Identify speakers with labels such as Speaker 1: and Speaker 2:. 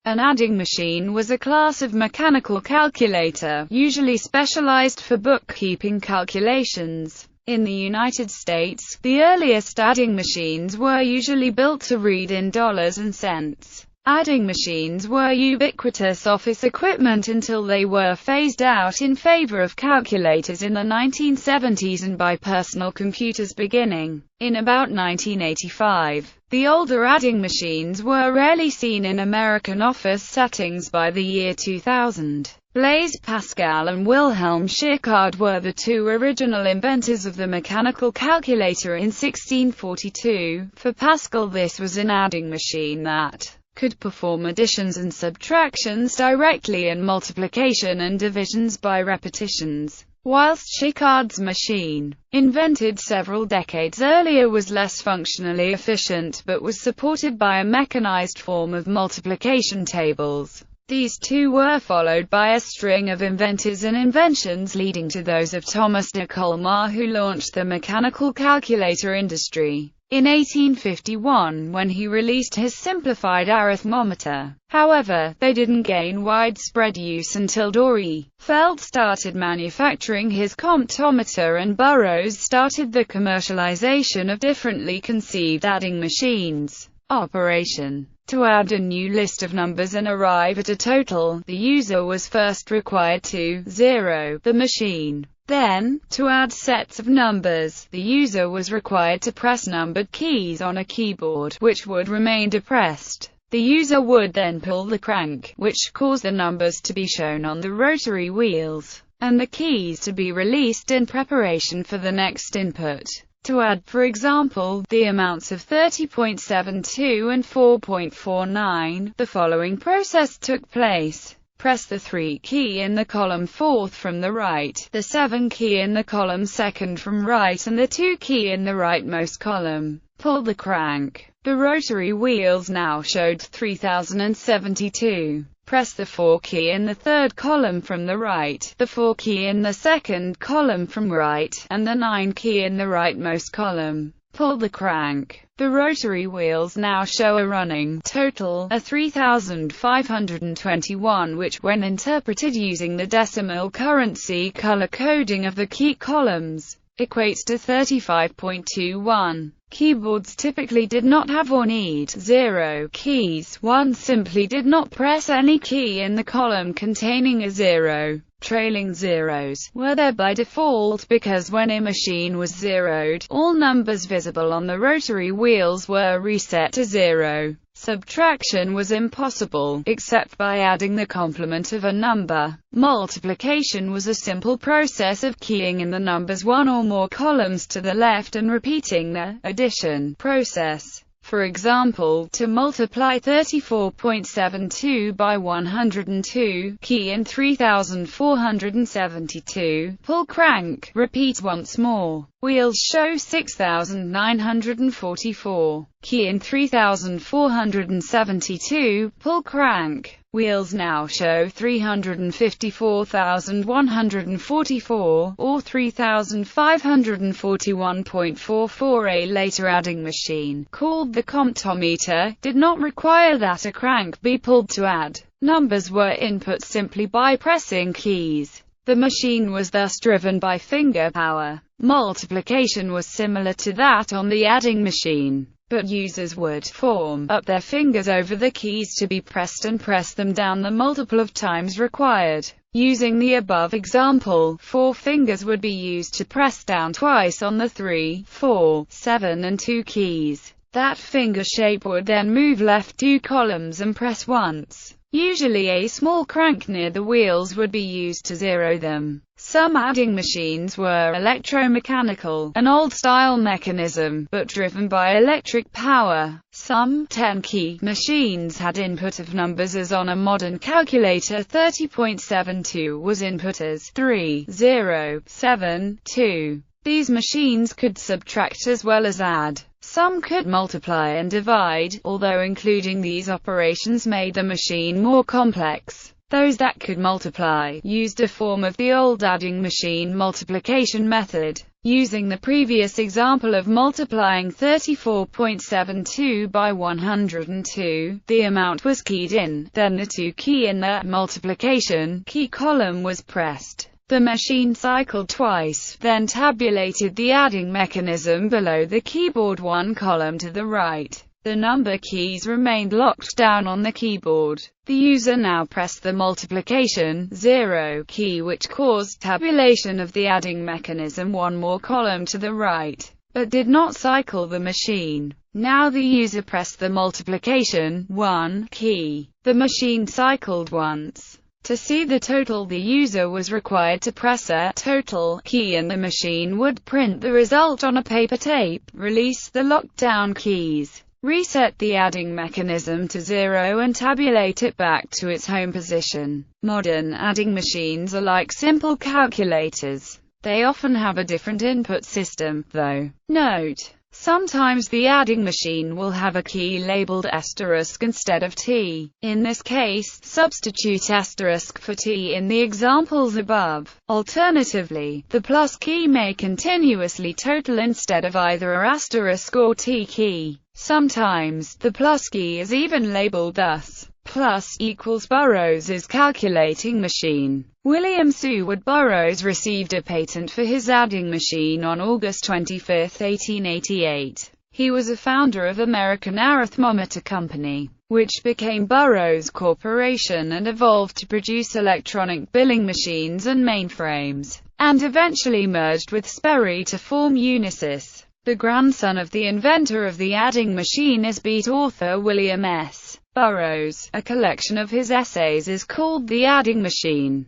Speaker 1: An adding machine was a class of mechanical calculator, usually specialized for bookkeeping calculations. In the United States, the earliest adding machines were usually built to read in dollars and cents. Adding machines were ubiquitous office equipment until they were phased out in favor of calculators in the 1970s and by personal computers beginning in about 1985. The older adding machines were rarely seen in American office settings by the year 2000. Blaise Pascal and Wilhelm Schickard were the two original inventors of the mechanical calculator in 1642. For Pascal, this was an adding machine that could perform additions and subtractions directly and multiplication and divisions by repetitions, whilst Schickard's machine, invented several decades earlier, was less functionally efficient but was supported by a mechanized form of multiplication tables. These two were followed by a string of inventors and inventions leading to those of Thomas de Colmar, who launched the mechanical calculator industry in 1851 when he released his simplified arithmometer. However, they didn't gain widespread use until Dore Felt started manufacturing his comptometer and Burroughs started the commercialization of differently conceived adding machines. Operation. To add a new list of numbers and arrive at a total, the user was first required to zero the machine. Then, to add sets of numbers, the user was required to press numbered keys on a keyboard, which would remain depressed. The user would then pull the crank, which caused the numbers to be shown on the rotary wheels, and the keys to be released in preparation for the next input. To add, for example, the amounts of 30.72 and 4.49, the following process took place. Press the 3 key in the column 4th from the right, the 7 key in the column 2nd from right, and the 2 key in the rightmost column. Pull the crank. The rotary wheels now showed 3072. Press the 4 key in the 3rd column from the right, the 4 key in the 2nd column from right, and the 9 key in the rightmost column. Pull the crank. The rotary wheels now show a running total of 3,521, which, when interpreted using the decimal currency color coding of the key columns, equates to 35.21. Keyboards typically did not have or need zero keys. One simply did not press any key in the column containing a zero. Trailing zeros were there by default because when a machine was zeroed, all numbers visible on the rotary wheels were reset to zero. Subtraction was impossible, except by adding the complement of a number. Multiplication was a simple process of keying in the numbers one or more columns to the left and repeating the addition process. For example, to multiply 34.72 by 102, key in 3472, pull crank, repeat once more. Wheels show 6944, key in 3472, pull crank. Wheels now show 354,144, or 3,541.44. A later adding machine, called the comptometer, did not require that a crank be pulled to add. Numbers were input simply by pressing keys. The machine was thus driven by finger power. Multiplication was similar to that on the adding machine, but users would form up their fingers over the keys to be pressed and press them down the multiple of times required. Using the above example, 4 fingers would be used to press down twice on the 3, 4, 7 and 2 keys. That finger shape would then move left 2 columns and press once. Usually a small crank near the wheels would be used to zero them. Some adding machines were electromechanical, an old-style mechanism, but driven by electric power. Some 10-key machines had input of numbers as on a modern calculator. 30.72 was input as 3, 0, 7, 2. These machines could subtract as well as add. Some could multiply and divide, although including these operations made the machine more complex. Those that could multiply used a form of the old adding machine multiplication method. Using the previous example of multiplying 34.72 by 102, the amount was keyed in, then the to key in the multiplication key column was pressed. The machine cycled twice, then tabulated the adding mechanism below the keyboard one column to the right. The number keys remained locked down on the keyboard. The user now pressed the multiplication 0 key, which caused tabulation of the adding mechanism one more column to the right, but did not cycle the machine. Now the user pressed the multiplication 1 key. The machine cycled once. To see the total, the user was required to press a total key and the machine would print the result on a paper tape. Release the lockdown keys. Reset the adding mechanism to 0 and tabulate it back to its home position. Modern adding machines are like simple calculators. They often have a different input system, though. Note: sometimes the adding machine will have a key labeled asterisk instead of T. In this case, substitute asterisk for T in the examples above. Alternatively, the plus key may continuously total instead of either a asterisk or T key. Sometimes, the plus key is even labeled thus: plus equals Burroughs' calculating machine. William Seward Burroughs received a patent for his adding machine on August 25, 1888. He was a founder of American Arithmometer Company, which became Burroughs Corporation and evolved to produce electronic billing machines and mainframes, and eventually merged with Sperry to form Unisys. The grandson of the inventor of the adding machine is Beat author William S. Burroughs. A collection of his essays is called The Adding Machine.